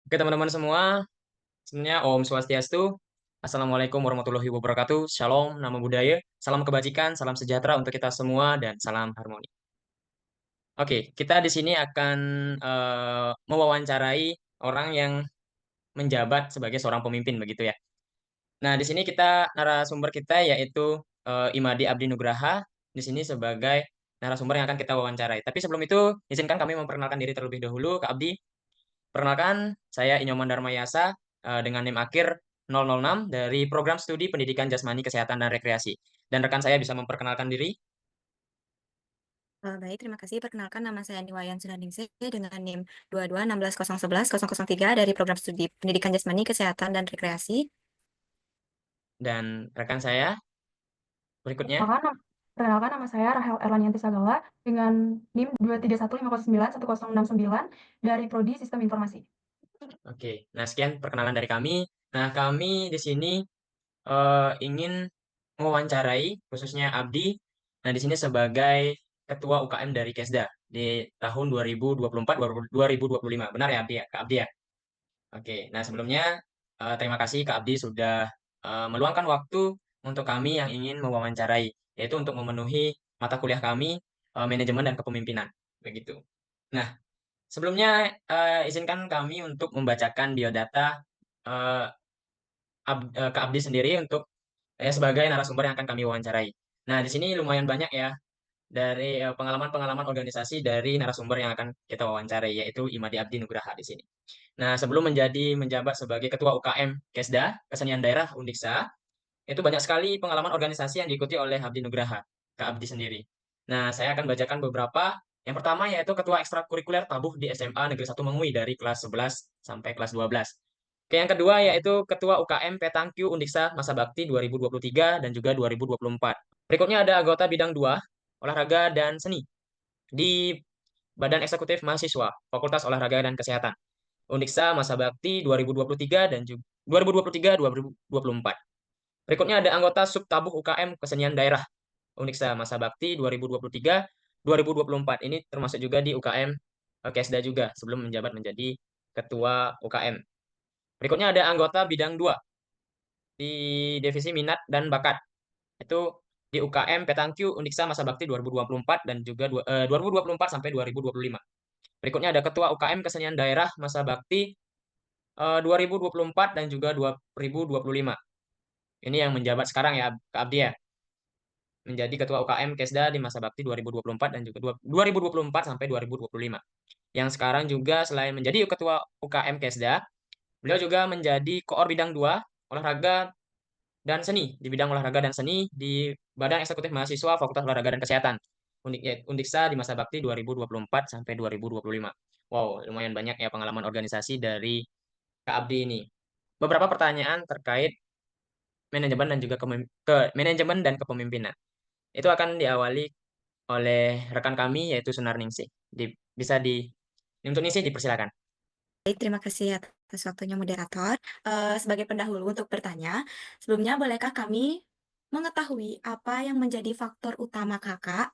Oke teman-teman semua, sebenarnya Om Swastiastu, Assalamualaikum warahmatullahi wabarakatuh, Shalom, nama budaya, salam kebajikan, salam sejahtera untuk kita semua, dan salam harmoni. Oke, kita di sini akan mewawancarai orang yang menjabat sebagai seorang pemimpin, begitu ya. Nah, di sini narasumber kita yaitu Imadi Abdi Nugraha, di sini sebagai narasumber yang akan kita wawancarai. Tapi sebelum itu, izinkan kami memperkenalkan diri terlebih dahulu, Kak Abdi. Perkenalkan, saya Inyoman Darmayasa dengan NIM akhir 006 dari Program Studi Pendidikan Jasmani Kesehatan dan Rekreasi. Dan rekan saya bisa memperkenalkan diri. Baik, terima kasih. Perkenalkan nama saya Niwayan Sunaningsih dengan NIM 226110011 dari Program Studi Pendidikan Jasmani, Kesehatan, dan Rekreasi. Dan rekan saya berikutnya. Perkenalkan nama saya Rahel Erlanianti Sagala dengan NIM 23150911069 dari Prodi Sistem Informasi. Oke, nah sekian perkenalan dari kami. Nah, kami di sini ingin mewawancarai khususnya Abdi. Nah, di sini sebagai Ketua UKM dari Kesda di tahun 2024-2025. Benar ya, Abdi ya? Kak Abdi ya? Oke, nah sebelumnya terima kasih Kak Abdi sudah meluangkan waktu untuk kami yang ingin mewawancarai, yaitu untuk memenuhi mata kuliah kami, manajemen dan kepemimpinan. Begitu. Nah, sebelumnya izinkan kami untuk membacakan biodata eh, Kak Abdi sendiri untuk sebagai narasumber yang akan kami wawancarai. Nah, di sini lumayan banyak ya dari pengalaman-pengalaman organisasi dari narasumber yang akan kita wawancarai, yaitu Imadi Abdi Nugraha di sini. Nah, sebelum menjabat sebagai Ketua UKM Kesda, Kesenian Daerah Undiksa, itu banyak sekali pengalaman organisasi yang diikuti oleh Abdi Nugraha, Kak Abdi sendiri. Nah, saya akan bacakan beberapa. Yang pertama yaitu Ketua Ekstrakurikuler Tabuh di SMA Negeri 1 Mengui dari kelas 11 sampai kelas 12. Oke, yang kedua yaitu Ketua UKM Petangkyu Undiksa Masa Bakti 2023 dan juga 2024. Berikutnya ada anggota bidang 2, olahraga dan seni di Badan Eksekutif Mahasiswa, Fakultas Olahraga dan Kesehatan. Undiksa Masa Bakti 2023 dan juga 2023-2024. Berikutnya ada anggota Subtabuh UKM Kesenian Daerah Undiksa Masa Bakti 2023-2024. Ini termasuk juga di UKM Kesda juga sebelum menjabat menjadi Ketua UKM. Berikutnya ada anggota bidang 2 di Divisi Minat dan Bakat. Itu di UKM Petangkyu Undiksa Masa Bakti 2024 dan juga 2024 sampai 2025. Berikutnya ada Ketua UKM Kesenian Daerah Masa Bakti 2024 dan juga 2025. Ini yang menjabat sekarang ya, Kak Abdi ya, menjadi Ketua UKM Kesda di masa bakti 2024 dan juga 2024 sampai 2025. Yang sekarang juga selain menjadi Ketua UKM Kesda, beliau juga menjadi Koor Bidang 2 Olahraga dan Seni di bidang olahraga dan seni di Badan Eksekutif Mahasiswa Fakultas Olahraga dan Kesehatan. Undiksa di masa bakti 2024 sampai 2025. Wow, lumayan banyak ya pengalaman organisasi dari Kak Abdi ini. Beberapa pertanyaan terkait manajemen dan juga manajemen dan kepemimpinan. Itu akan diawali oleh rekan kami yaitu Sunar Ningsih. Bisa untuk Ningsih dipersilakan. Baik, terima kasih atas waktunya moderator. Sebagai pendahulu untuk bertanya, sebelumnya bolehkah kami mengetahui apa yang menjadi faktor utama kakak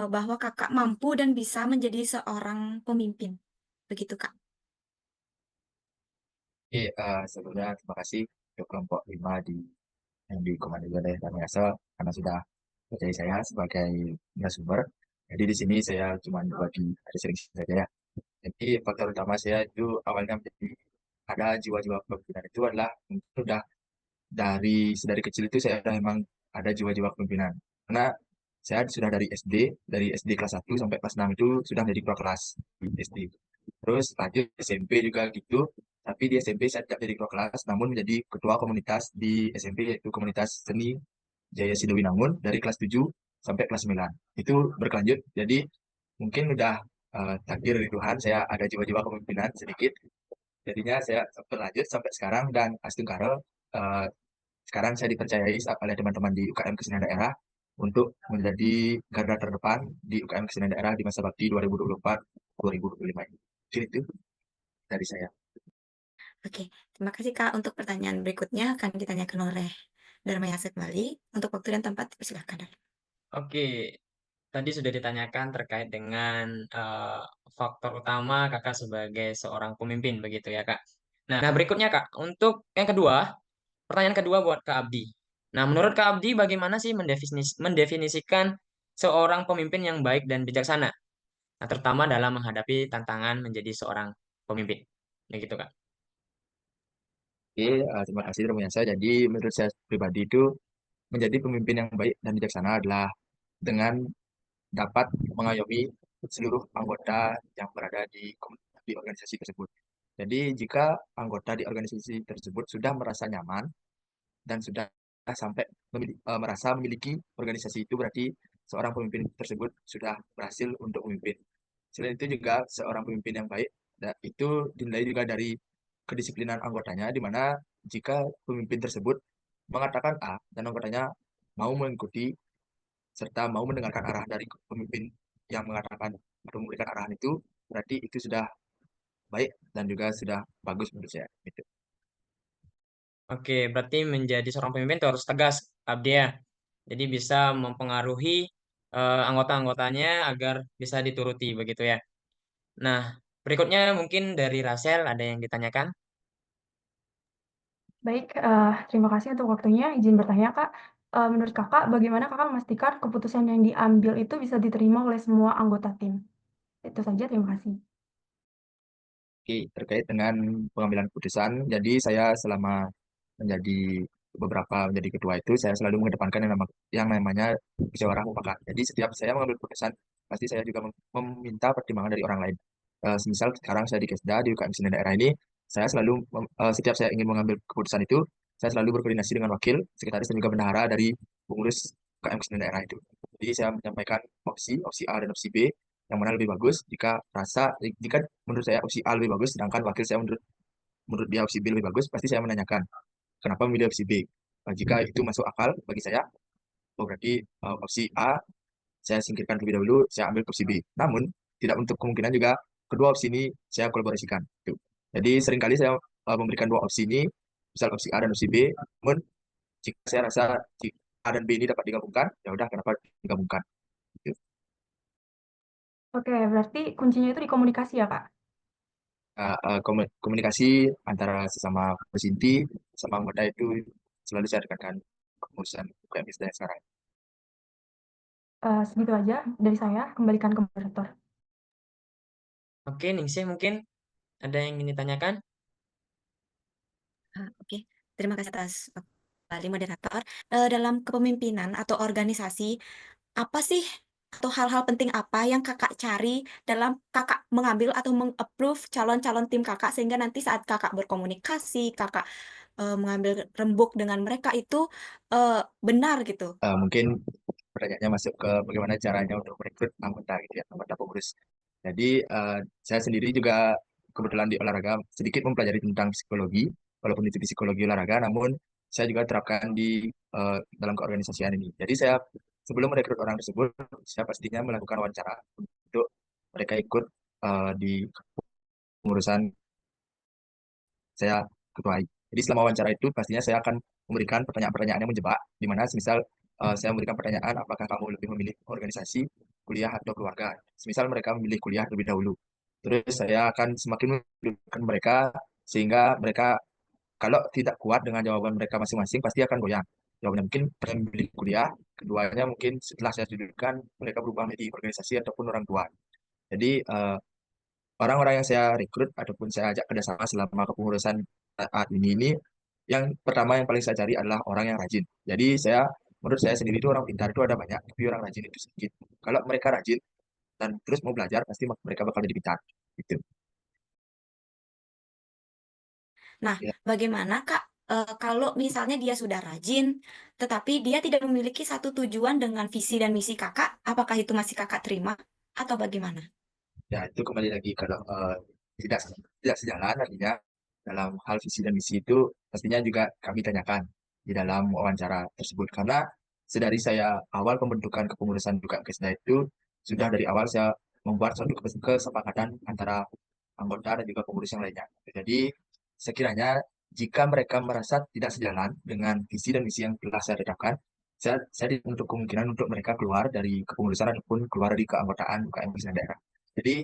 bahwa kakak mampu dan bisa menjadi seorang pemimpin? Begitu, Kak. Oke, sebelumnya terima kasih ke kelompok 5 yang dikomando oleh Kang Yasel karena sudah percaya saya sebagai narasumber. Jadi di sini saya cuma berbagi ada sering saja ya. Jadi faktor utama saya itu awalnya menjadi ada jiwa-jiwa kepemimpinan itu adalah mungkin sudah dari kecil itu saya sudah memang ada jiwa-jiwa kepemimpinan. Karena saya sudah dari SD kelas 1 sampai kelas 6 itu sudah menjadi kepala kelas di SD. Terus lanjut SMP juga gitu, tapi di SMP saya tidak jadi ketua kelas, namun menjadi ketua komunitas di SMP yaitu komunitas seni Jaya Sidowinangun dari kelas 7 sampai kelas 9. Itu berkelanjut, jadi mungkin udah takdir dari Tuhan, saya ada jiwa-jiwa kepemimpinan sedikit, jadinya saya berlanjut sampai sekarang dan Astungkaro sekarang saya dipercayai oleh teman-teman di UKM Kesenian Daerah untuk menjadi garda terdepan di UKM Kesenian Daerah di masa bakti 2024-2025 ini. Mungkin itu dari saya. Oke, terima kasih Kak. Untuk pertanyaan berikutnya akan ditanyakan oleh Dharma Yasek kembali. Untuk waktu dan tempat, persilakan. Oke, tadi sudah ditanyakan terkait dengan faktor utama kakak sebagai seorang pemimpin begitu ya kak. Nah berikutnya kak, untuk yang kedua, pertanyaan kedua buat Kak Abdi. Nah menurut Kak Abdi bagaimana sih mendefinisikan seorang pemimpin yang baik dan bijaksana? Nah, terutama dalam menghadapi tantangan menjadi seorang pemimpin. Begitu kak. Oke, terima kasih Romiansa. Jadi menurut saya pribadi itu menjadi pemimpin yang baik dan bijaksana adalah dengan dapat mengayomi seluruh anggota yang berada di organisasi tersebut. Jadi jika anggota di organisasi tersebut sudah merasa nyaman dan sudah sampai merasa memiliki organisasi itu, berarti seorang pemimpin tersebut sudah berhasil untuk memimpin. Selain itu juga seorang pemimpin yang baik itu dinilai juga dari kedisiplinan anggotanya, di mana jika pemimpin tersebut mengatakan A dan anggotanya mau mengikuti serta mau mendengarkan arah dari pemimpin yang mengatakan atau memberikan arahan itu, berarti itu sudah baik dan juga sudah bagus menurut saya. Gitu. Oke, berarti menjadi seorang pemimpin itu harus tegas, Abdi ya. Jadi bisa mempengaruhi anggota-anggotanya agar bisa dituruti begitu ya. Nah, berikutnya mungkin dari Rasel ada yang ditanyakan. Baik, terima kasih untuk waktunya. Izin bertanya, Kak. Menurut Kakak, bagaimana Kakak memastikan keputusan yang diambil itu bisa diterima oleh semua anggota tim? Itu saja, terima kasih. Oke, terkait dengan pengambilan keputusan, jadi saya selama menjadi menjadi ketua itu, saya selalu mengedepankan yang namanya musyawarah mufakat. Jadi setiap saya mengambil keputusan, pasti saya juga meminta pertimbangan dari orang lain. Semisal sekarang saya di Kesda, di UKM Seni Daerah ini, saya selalu setiap saya ingin mengambil keputusan itu, saya selalu berkoordinasi dengan wakil, sekretaris dan juga bendahara dari pengurus UKM Seni Daerah itu. Jadi saya menyampaikan opsi A dan opsi B, yang mana lebih bagus jika menurut saya opsi A lebih bagus, sedangkan wakil saya menurut dia opsi B lebih bagus, pasti saya menanyakan kenapa memilih opsi B. Jika itu masuk akal bagi saya, berarti opsi A saya singkirkan terlebih dahulu, saya ambil opsi B. Namun tidak untuk kemungkinan juga kedua opsi ini saya kolaborasikan. Gitu. Jadi seringkali saya memberikan dua opsi ini, misal opsi A dan opsi B. Namun jika saya rasa A dan B ini dapat digabungkan, ya udah kenapa digabungkan. Gitu. Oke, berarti kuncinya itu di komunikasi ya, Kak? Komunikasi antara sesama pesinti, sama anggota itu selalu saya dekatkan urusan UKM yang sekarang. Segitu aja dari saya, kembalikan ke moderator. Oke, Ningsih mungkin ada yang ingin ditanyakan? Oke, terima kasih atas kembali moderator. Dalam kepemimpinan atau organisasi, apa sih atau hal-hal penting apa yang kakak cari dalam kakak mengambil atau meng-approve calon-calon tim kakak sehingga nanti saat kakak berkomunikasi, kakak mengambil rembuk dengan mereka itu benar gitu. Mungkin pertanyaannya masuk ke bagaimana caranya untuk merekrut anggota gitu ya, anggota pengurus. Jadi saya sendiri juga kebetulan di olahraga sedikit mempelajari tentang psikologi, walaupun itu di psikologi olahraga, namun saya juga terapkan di dalam keorganisasian ini. Jadi saya sebelum merekrut orang tersebut, saya pastinya melakukan wawancara untuk mereka ikut di pengurusan saya ketuai. Jadi selama wawancara itu pastinya saya akan memberikan pertanyaan-pertanyaan yang menjebak, di mana semisal saya memberikan pertanyaan apakah kamu lebih memilih organisasi, kuliah atau keluarga. Semisal mereka memilih kuliah terlebih dahulu. Terus saya akan semakin menunjukkan mereka sehingga mereka kalau tidak kuat dengan jawaban mereka masing-masing pasti akan goyang. Jawabannya mungkin mereka memilih kuliah, keduanya mungkin setelah saya tunjukkan mereka berubah menjadi organisasi ataupun orang tua. Jadi orang-orang yang saya rekrut ataupun saya ajak kerjasama selama kepengurusan saat ini yang pertama yang paling saya cari adalah orang yang rajin. Jadi menurut saya sendiri itu orang pintar itu ada banyak, tapi orang rajin itu sedikit. Kalau mereka rajin dan terus mau belajar, pasti mereka bakal jadi pintar. Gitu. Nah, Ya, bagaimana Kak kalau misalnya dia sudah rajin, tetapi dia tidak memiliki satu tujuan dengan visi dan misi kakak, apakah itu masih kakak terima atau bagaimana? ya itu kembali lagi kalau tidak tidak sejalan artinya dalam hal visi dan misi itu pastinya juga kami tanyakan di dalam wawancara tersebut karena sedari saya awal pembentukan kepengurusan juga Kesda itu sudah dari awal saya membuat suatu kesepakatan antara anggota dan juga pengurus yang lainnya. Jadi sekiranya jika mereka merasa tidak sejalan dengan visi dan misi yang telah saya tetapkan, saya untuk kemungkinan untuk mereka keluar dari kepengurusan ataupun keluar dari keanggotaan UKM Kisah Daerah. Jadi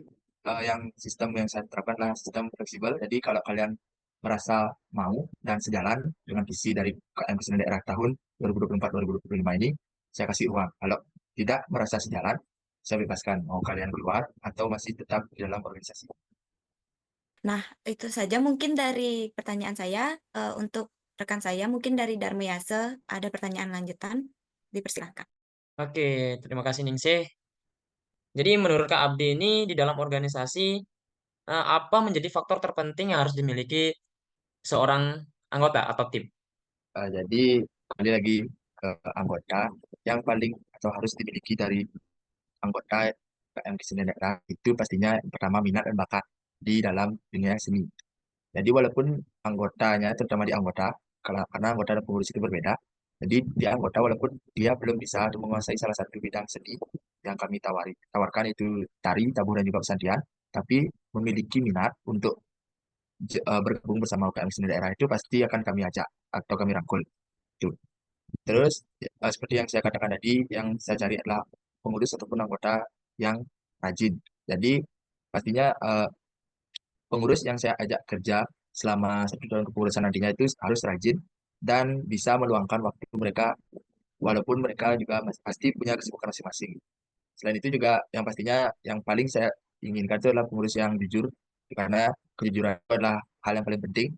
yang sistem yang saya terapkan adalah sistem fleksibel. Jadi kalau kalian merasa mau dan sejalan dengan visi dari UKM Kisah Daerah tahun 2024-2025 ini, saya kasih ruang. Kalau tidak merasa sejalan, saya bebaskan mau kalian keluar atau masih tetap di dalam organisasi. Nah, itu saja mungkin dari pertanyaan saya. Untuk rekan saya, mungkin dari Darmiyase, ada pertanyaan lanjutan? Dipersilakan. Oke, terima kasih Ningsih. Jadi menurut Kak Abdi ini di dalam organisasi apa menjadi faktor terpenting yang harus dimiliki seorang anggota atau tim? Jadi kembali lagi ke anggota yang paling atau harus dimiliki dari anggota UKM Kesenian Daerah itu pastinya yang pertama minat dan bakat di dalam dunia seni. Jadi walaupun anggotanya, terutama di anggota, karena anggota dan pengurus itu berbeda, jadi dia anggota walaupun dia belum bisa atau menguasai salah satu bidang seni yang kami tawarkan itu tari, tabuh dan juga pesantian, tapi memiliki minat untuk bergabung bersama UKM Seni Daerah itu pasti akan kami ajak atau kami rangkul. Itu. Terus seperti yang saya katakan tadi, yang saya cari adalah pengurus ataupun anggota yang rajin. Jadi pastinya pengurus yang saya ajak kerja selama 1 tahun kepengurusan nantinya itu harus rajin dan bisa meluangkan waktu mereka walaupun mereka juga pasti punya kesibukan masing-masing. Selain itu juga yang pastinya yang paling saya inginkan itu adalah pengurus yang jujur karena kejujuran itu adalah hal yang paling penting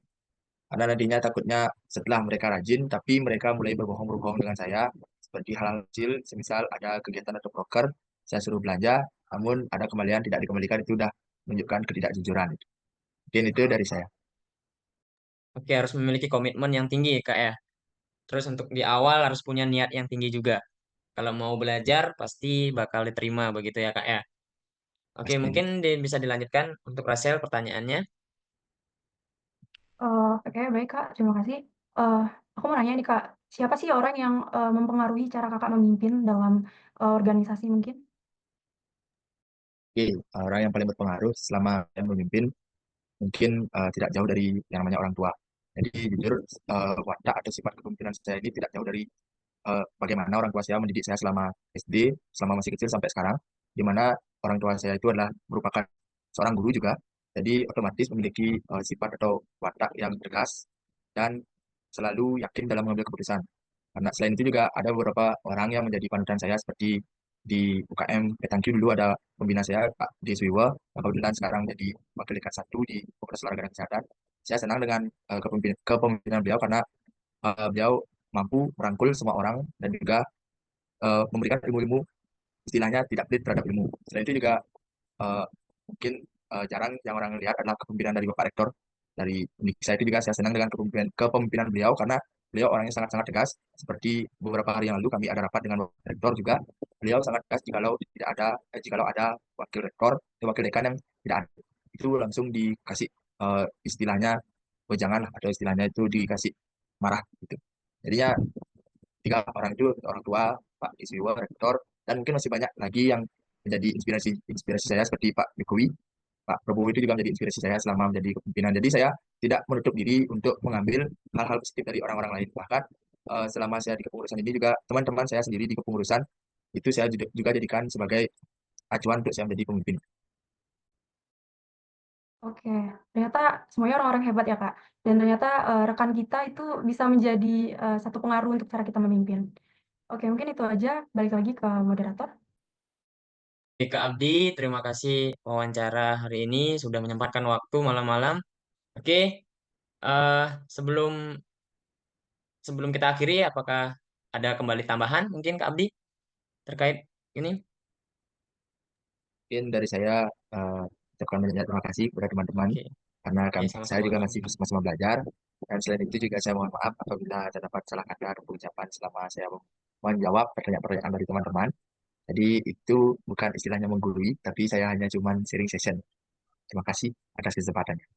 karena nantinya takutnya setelah mereka rajin tapi mereka mulai berbohong-bohong dengan saya seperti hal-hal kecil semisal ada kegiatan atau broker saya suruh belanja namun ada kembalian tidak dikembalikan itu udah menunjukkan ketidakjujuran. Mungkin itu dari saya. Oke, harus memiliki komitmen yang tinggi Kak ya. Terus untuk di awal harus punya niat yang tinggi juga. Kalau mau belajar pasti bakal diterima begitu ya Kak ya. Oke, Pasti. mungkin bisa dilanjutkan untuk Rasel pertanyaannya. Oke, baik Kak, terima kasih. Eh, aku mau nanya nih Kak, siapa sih orang yang mempengaruhi cara Kakak memimpin dalam organisasi mungkin? Oke, orang yang paling berpengaruh selama saya memimpin mungkin tidak jauh dari yang namanya orang tua. Jadi jujur watak atau sifat kepemimpinan saya ini tidak jauh dari bagaimana orang tua saya mendidik saya selama SD, selama masih kecil sampai sekarang, di mana orang tua saya itu adalah merupakan seorang guru juga, jadi otomatis memiliki sifat atau watak yang tegas dan selalu yakin dalam mengambil keputusan. Karena selain itu juga ada beberapa orang yang menjadi panutan saya seperti di UKM Petangki dulu ada pembina saya Pak Deswiwa, yang kebetulan sekarang jadi wakil dekan 1 di Fakultas Olahraga dan Kesehatan. Saya senang dengan kepemimpinan beliau karena beliau mampu merangkul semua orang dan juga memberikan ilmu-ilmu istilahnya tidak pelit terhadap ilmu. Selain itu juga uh, mungkin jarang yang orang lihat adalah kepemimpinan dari Bapak Rektor dari Unik. Saya itu juga saya senang dengan kepemimpinan beliau karena beliau orangnya sangat-sangat tegas. Seperti beberapa hari yang lalu kami ada rapat dengan Bapak Rektor juga. Beliau sangat tegas jikalau ada wakil rektor, wakil dekan yang tidak ada, itu langsung dikasih istilahnya wejangan lah, atau istilahnya itu dikasih marah gitu. Jadinya 3 orang itu orang tua, Pak Iswiwa, Rektor, dan mungkin masih banyak lagi yang menjadi inspirasi inspirasi saya seperti Pak Jokowi, Pak Prabowo itu juga menjadi inspirasi saya selama menjadi kepemimpinan. Jadi saya tidak menutup diri untuk mengambil hal-hal positif dari orang-orang lain. Bahkan selama saya di kepengurusan ini juga teman-teman saya sendiri di kepengurusan itu saya juga jadikan sebagai acuan untuk saya menjadi pemimpin. Oke, ternyata semuanya orang-orang hebat ya Kak, dan ternyata rekan kita itu bisa menjadi satu pengaruh untuk cara kita memimpin. Oke, mungkin itu aja, balik lagi ke moderator. Oke, Kak Abdi, terima kasih wawancara hari ini sudah menyempatkan waktu malam-malam. Oke, eh, sebelum sebelum kita akhiri, apakah ada kembali tambahan mungkin Kak Abdi terkait ini? Mungkin dari saya ucapkan banyak terima kasih kepada teman-teman Oke, karena oke, saya sama-sama juga Kak masih Abdi. sama-sama belajar dan selain itu juga saya mohon maaf apabila terdapat salah kata atau ucapan selama saya menjawab pertanyaan-pertanyaan dari teman-teman. Jadi itu bukan istilahnya menggurui, tapi saya hanya cuman sharing session. Terima kasih atas kesempatannya.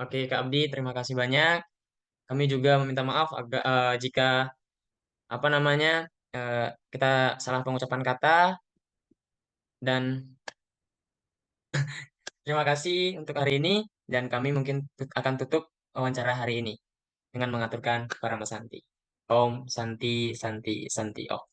Oke, Kak Abdi, terima kasih banyak. Kami juga meminta maaf jika apa namanya eh, kita salah pengucapan kata dan terima kasih untuk hari ini dan kami mungkin akan tutup wawancara hari ini dengan mengaturkan para Mas Santi. Om Santi Santi Santi. Oh,